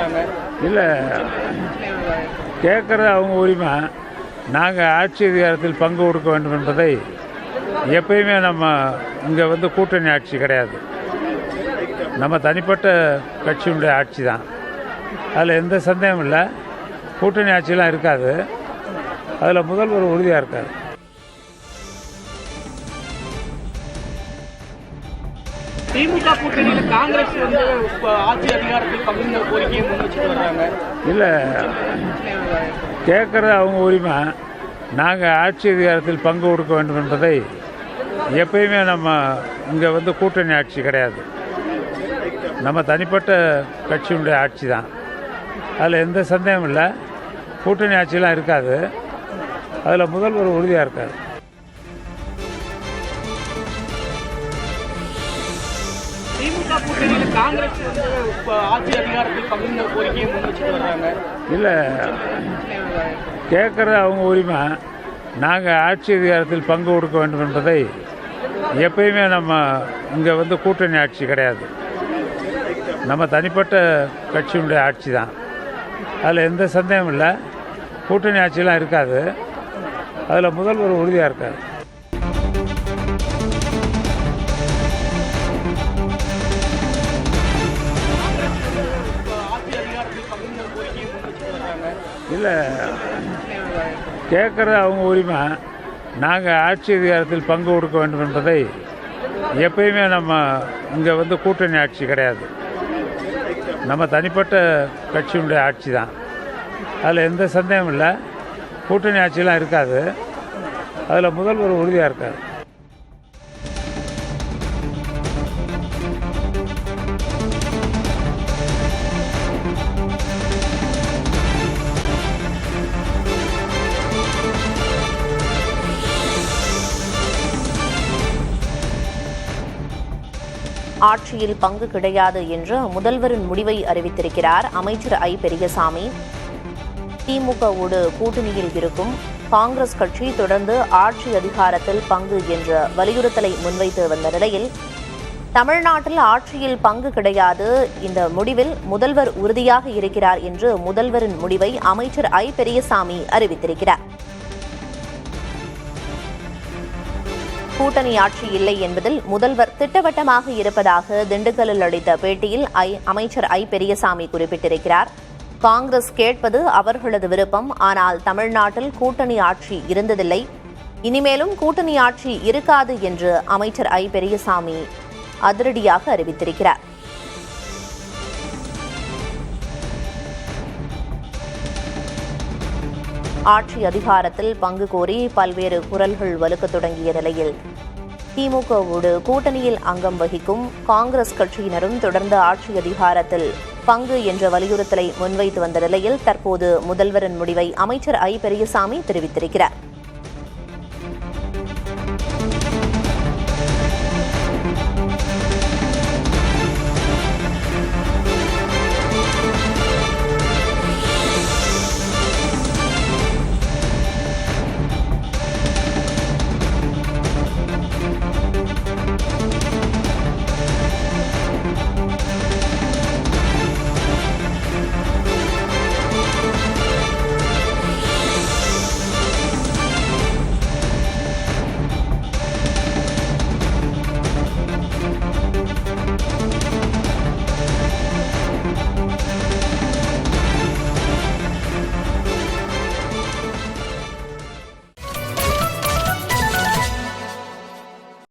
வர்றாங்க. இல்லை, கேட்குறது அவங்க உரிமை. நாங்கள் ஆட்சி அதிகாரத்தில் பங்கு கொடுக்க வேண்டும் என்பதை எப்பயுமே நம்ம இங்கே கூட்டணி ஆட்சி கிடையாது. நம்ம தனிப்பட்ட கட்சியினுடைய ஆட்சி தான். அதில் எந்த சந்தேகமும் இல்லை. கூட்டணி ஆட்சியெலாம் இருக்காது. அதில் முதல்வர் உறுதியாக இருக்கார். திமுக கூட்டணியில் காங்கிரஸ் ஆட்சி அதிகாரத்தில் பங்குங்கிற கோரிக்கையை முன் வச்சுட்டு வர்றாங்க. இல்லை, கேட்குறது அவங்க உரிமை. நாங்கள் ஆட்சி அதிகாரத்தில் பங்கு கொடுக்க வேண்டும் என்பதை எப்பயுமே நம்ம இங்கே கூட்டணி ஆட்சி கிடையாது. நம்ம தனிப்பட்ட கட்சியினுடைய ஆட்சி தான். அதில் எந்த சந்தேகமும் இல்லை. கூட்டணி ஆட்சியெலாம் இருக்காது. அதில் முதல்வர் உறுதியாக இருக்கார். திமுக கூட்டணியில் காங்கிரஸ் ஆட்சி அதிகாரத்தில் பங்குங்கிற கோரிக்கையை முன் வச்சுட்டு வர்றாங்க. இல்லை, கேட்குறது அவங்க உரிமை. நாங்கள் ஆட்சி அதிகாரத்தில் பங்கு கொடுக்க வேண்டும் என்பதை எப்பயுமே நம்ம இங்கே கூட்டணி ஆட்சி கிடையாது. நம்ம தனிப்பட்ட கட்சியினுடைய ஆட்சி தான். அதில் எந்த சந்தேகமும் இல்லை. கூட்டணி ஆட்சியெலாம் இருக்காது. அதில் முதல்வர் உறுதியாக இருக்கார். இல்லை, கேட்குறது அவங்க உரிமை. நாங்கள் ஆட்சி அதிகாரத்தில் பங்கு கொடுக்க வேண்டும் என்பதை எப்பயுமே நம்ம இங்கே கூட்டணி ஆட்சி கிடையாது. நம்ம தனிப்பட்ட கட்சியினுடைய ஆட்சி தான். அதில் எந்த சந்தேகமும் இல்லை. கூட்டணி ஆட்சியெலாம் இருக்காது. அதில் முதல்வர் உறுதியாக இருக்கார். ஆட்சியில் பங்கு கிடையாது என்று முதல்வரின் முடிவை அறிவித்திருக்கிறார் அமைச்சர் ஐ பெரியசாமி. திமுகவோடு கூட்டணியில் இருக்கும் காங்கிரஸ் கட்சி தொடர்ந்து ஆட்சி அதிகாரத்தில் பங்கு என்ற வலியுறுத்தலை முன்வைத்து வந்த நிலையில் தமிழ்நாட்டில் ஆட்சியில் பங்கு கிடையாது, இந்த முடிவில் முதல்வர் உறுதியாக இருக்கிறார் என்று முதல்வரின் முடிவை அமைச்சர் ஐ பெரியசாமி அறிவித்திருக்கிறார். கூட்டணி ஆட்சி இல்லை என்பதில் முதல்வர் திட்டவட்டமாக இருப்பதாக திண்டுக்கல்லில் அளித்த பேட்டியில் அமைச்சர் ஐ பெரியசாமி குறிப்பிட்டிருக்கிறார். காங்கிரஸ் கேட்பது அவர்களது விருப்பம், ஆனால் தமிழ்நாட்டில் கூட்டணி ஆட்சி இருந்ததில்லை, இனிமேலும் கூட்டணி ஆட்சி இருக்காது என்று அமைச்சர் ஐ பெரியசாமி அதிரடியாக அறிவித்திருக்கிறார். ஆட்சி அதிகாரத்தில் பங்கு கோரி பல்வேறு குரல்கள் வலுக்கத் தொடங்கிய நிலையில் திமுகவோடு கூட்டணியில் அங்கம் வகிக்கும் காங்கிரஸ் கட்சியினரும் தொடர்ந்து ஆட்சி அதிகாரத்தில் பங்கு என்ற வலியுறுத்தலை முன்வைத்து வந்த நிலையில் தற்போது முதல்வரின் முடிவை அமைச்சர் ஐ பெரியசாமி தெரிவித்திருக்கிறார்.